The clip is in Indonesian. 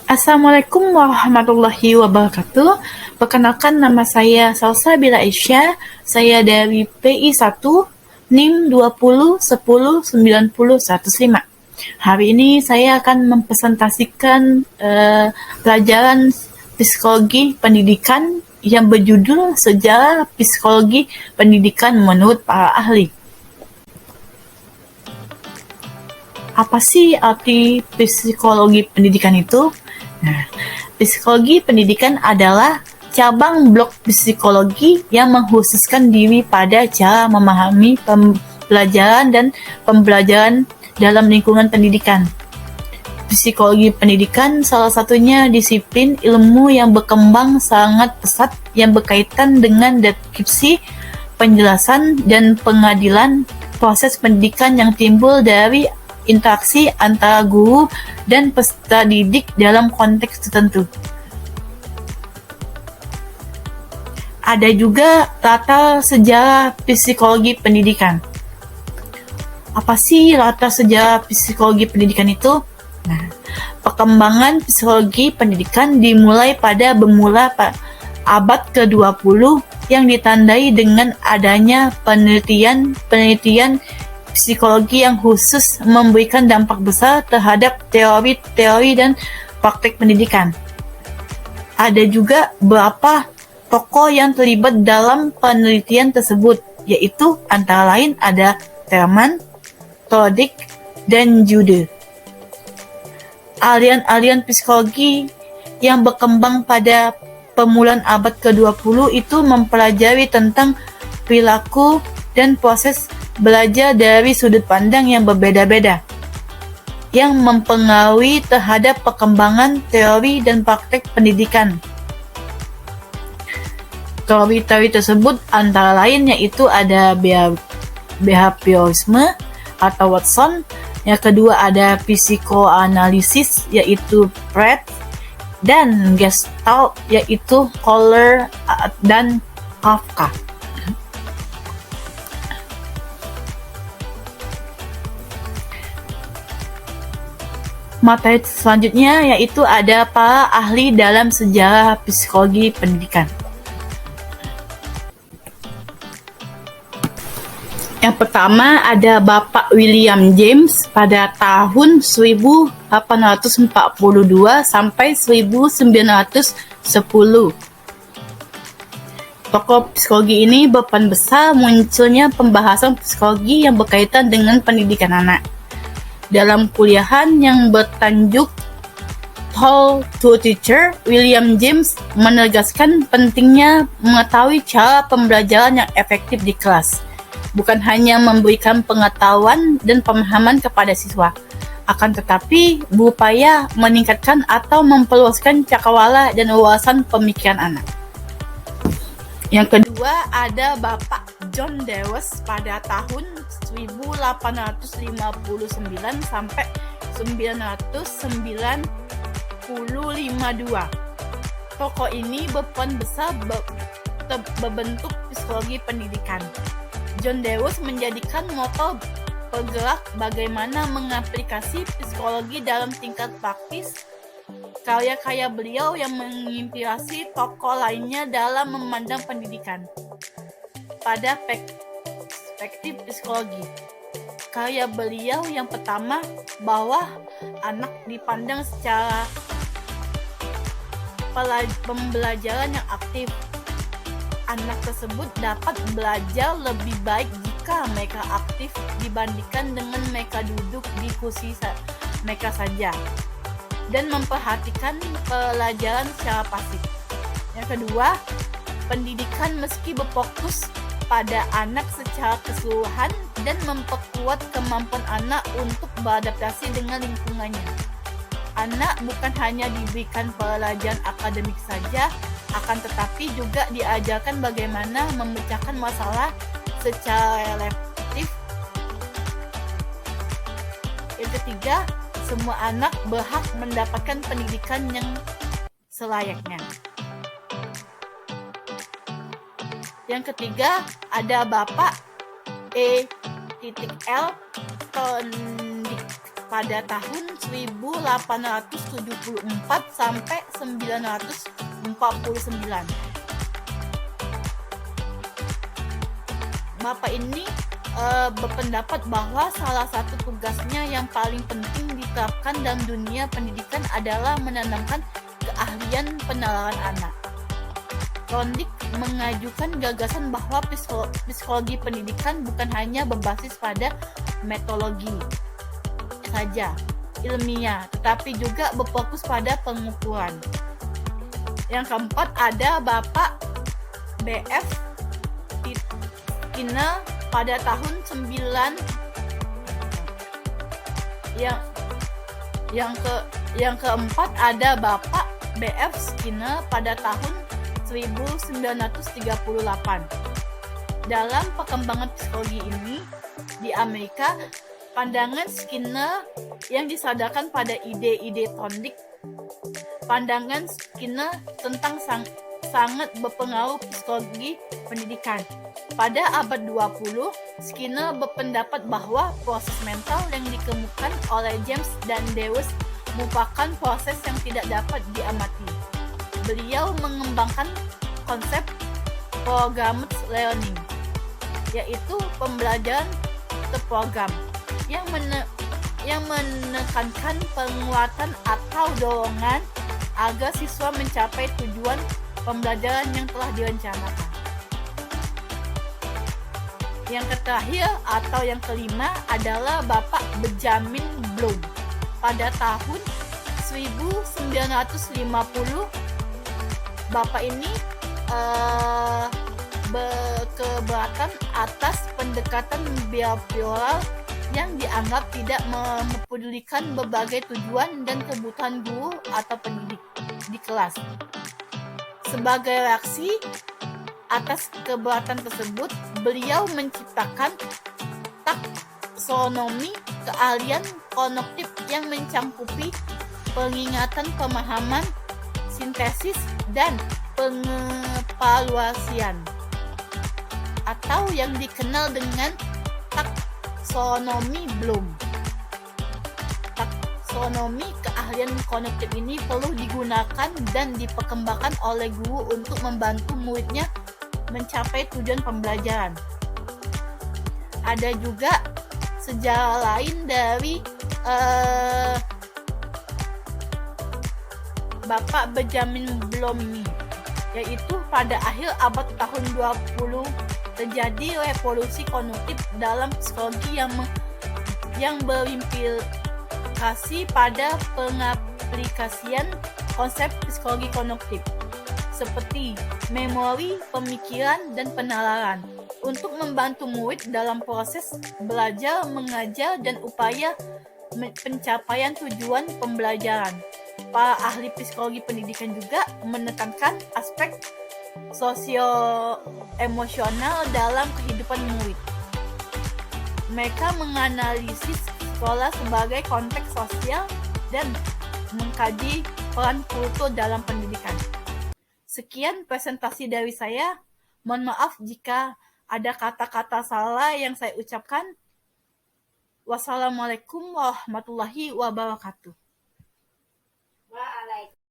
Assalamualaikum warahmatullahi wabarakatuh. Perkenalkan, nama saya Salsabila Aisyah. Saya dari PI 1 NIM 2010109105. Hari ini saya akan mempresentasikan pelajaran psikologi pendidikan yang berjudul Sejarah Psikologi Pendidikan menurut para ahli. Apa sih arti psikologi pendidikan itu? Nah, psikologi pendidikan adalah cabang blok psikologi yang mengkhususkan diri pada cara memahami pembelajaran dan pembelajaran dalam lingkungan pendidikan. Psikologi pendidikan salah satunya disiplin ilmu yang berkembang sangat pesat yang berkaitan dengan deskripsi, penjelasan, dan pengadilan proses pendidikan yang timbul dari interaksi antara guru dan peserta didik dalam konteks tertentu. Ada juga latar sejarah psikologi pendidikan. Apa sih latar sejarah psikologi pendidikan itu? Nah, perkembangan psikologi pendidikan dimulai bermula abad ke-20 yang ditandai dengan adanya penelitian psikologi yang khusus memberikan dampak besar terhadap teori-teori dan praktek pendidikan. Ada juga beberapa tokoh yang terlibat dalam penelitian tersebut, yaitu antara lain ada Terman, Todek, dan Jude. Aliran-aliran psikologi yang berkembang pada permulaan abad ke-20 itu mempelajari tentang perilaku dan proses belajar dari sudut pandang yang berbeda-beda, yang mempengaruhi terhadap perkembangan teori dan praktek pendidikan. Teori-teori tersebut antara lain yaitu ada behaviorisme atau Watson, yang kedua ada psikoanalisis yaitu Freud, dan Gestalt yaitu Kohler dan Kafka. Materi selanjutnya yaitu ada para ahli dalam sejarah psikologi pendidikan. Yang pertama ada Bapak William James pada tahun 1842 sampai 1910. Tokoh psikologi ini berperan besar munculnya pembahasan psikologi yang berkaitan dengan pendidikan anak. Dalam kuliahan yang bertajuk How to Teacher, William James menegaskan pentingnya mengetahui cara pembelajaran yang efektif di kelas, bukan hanya memberikan pengetahuan dan pemahaman kepada siswa, akan tetapi berupaya meningkatkan atau memperluaskan cakrawala dan wawasan pemikiran anak. Yang kedua ada Bapak John Dewey pada tahun 1859 sampai 1952. Tokoh ini berperan besar berbentuk psikologi pendidikan. John Dewey menjadikan moto penggerak bagaimana mengaplikasi psikologi dalam tingkat praktis. Karya-karya beliau yang menginspirasi tokoh lainnya dalam memandang pendidikan pada perspektif psikologi. Karya beliau yang pertama, bahwa anak dipandang secara pembelajaran yang aktif. Anak tersebut dapat belajar lebih baik jika mereka aktif dibandingkan dengan mereka duduk di kursi mereka saja dan memperhatikan pelajaran secara pasif. Yang kedua, pendidikan meski berfokus pada anak secara keseluruhan dan memperkuat kemampuan anak untuk beradaptasi dengan lingkungannya. Anak bukan hanya diberikan pelajaran akademik saja, akan tetapi juga diajarkan bagaimana memecahkan masalah secara reflektif. Yang ketiga, semua anak berhak mendapatkan pendidikan yang selayaknya. Yang ketiga ada Bapak E.L. Thorndike pada tahun 1874 sampai 1949. Bapak ini berpendapat bahwa salah satu tugasnya yang paling penting diterapkan dalam dunia pendidikan adalah menanamkan keahlian penalaran anak. Thorndike mengajukan gagasan bahwa psikologi pendidikan bukan hanya berbasis pada metodologi saja ilmiah, tetapi juga berfokus pada pengukuran. Yang keempat ada Bapak B.F. Skinner pada tahun 9. Yang keempat ada Bapak B.F. Skinner pada tahun 1938. Dalam perkembangan psikologi ini di Amerika, pandangan Skinner yang disadarkan pada ide-ide Thorndike. Pandangan Skinner tentang sangat berpengaruh psikologi pendidikan. Pada abad 20, Skinner berpendapat bahwa proses mental yang dikemukakan oleh James dan Dewey merupakan proses yang tidak dapat diamati. Beliau mengembangkan konsep programmed learning, yaitu pembelajaran terprogram, yang menekankan penguatan atau dorongan agar siswa mencapai tujuan pembelajaran yang telah direncanakan. Yang terakhir atau yang kelima adalah Bapak Benjamin Bloom. Pada tahun 1950, Bapak ini berkeberatan atas pendekatan behavioral yang dianggap tidak mempedulikan berbagai tujuan dan kebutuhan guru atau pendidik di kelas. Sebagai reaksi atas keberatan tersebut, beliau menciptakan taksonomi keahlian kognitif yang mencangkupi pengingatan, pemahaman, sintesis, dan pengevaluasian, atau yang dikenal dengan taksonomi Bloom. Taksonomi keahlian kognitif ini perlu digunakan dan diperkembangkan oleh guru untuk membantu muridnya mencapai tujuan pembelajaran. Ada juga sejarah lain dari Bapak Benjamin Bloom ini, yaitu pada akhir abad tahun 20 terjadi revolusi kognitif dalam psikologi yang berimplikasi pada pengaplikasian konsep psikologi kognitif seperti memori, pemikiran, dan penalaran untuk membantu murid dalam proses belajar, mengajar, dan upaya pencapaian tujuan pembelajaran. Para ahli psikologi pendidikan juga menekankan aspek sosio-emosional dalam kehidupan murid. Mereka menganalisis sekolah sebagai konteks sosial dan mengkaji peran kultur dalam pendidikan. Sekian presentasi dari saya. Mohon maaf jika ada kata-kata salah yang saya ucapkan. Wassalamualaikum warahmatullahi wabarakatuh.